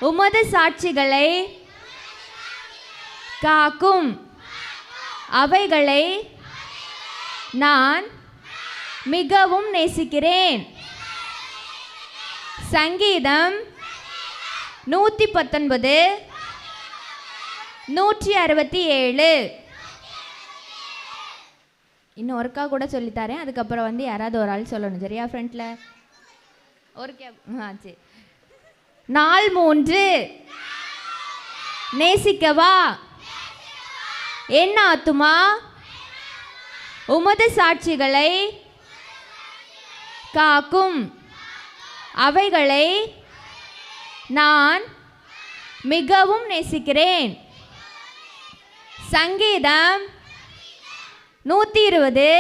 உமது சாட்சிகளை காக்கும் அவைகளை நான் மிகவும் நேசிக்கிறேன். சங்கீதம் 119 167. இன்னும் ஒருக்கா கூட சொல்லித்தரேன். அதுக்கப்புறம் யாராவது ஒரு ஆள் சொல்லணும். சரியா? ஃப்ரெண்ட்ல ஒரு சரி. நாள் 3 நேசிக்கவா என் ஆத்துமா உமது சாட்சிகளை காக்கும் அவைகளை நான் மிகவும் நேசிக்கிறேன். சங்கீதம் 120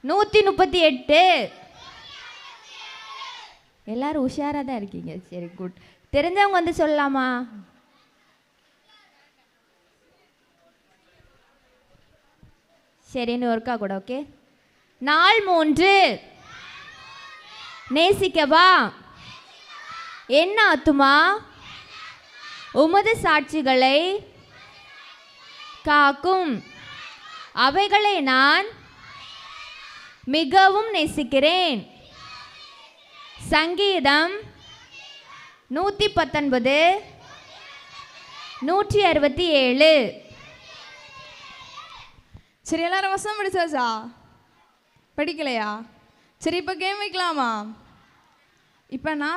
138. எல்லாரும் உஷாராக தான் இருக்கீங்க. சரி, குட். தெரிஞ்சவங்க சொல்லலாமா? சரின்னு ஒர்க்கா கூட. ஓகே. நாள் 3 நேசிக்கவா என் ஆத்துமா உமது சாட்சிகளை காக்கும் அவைகளை நான் மிகவும் நேசிக்கிறேன். சங்கீதம் 119 167. சரி, எல்லாரும் வசனம் படிச்சாச்சா? படிக்கலையா? சரி, இப்போ கேம் வைக்கலாமா? இப்போ நான்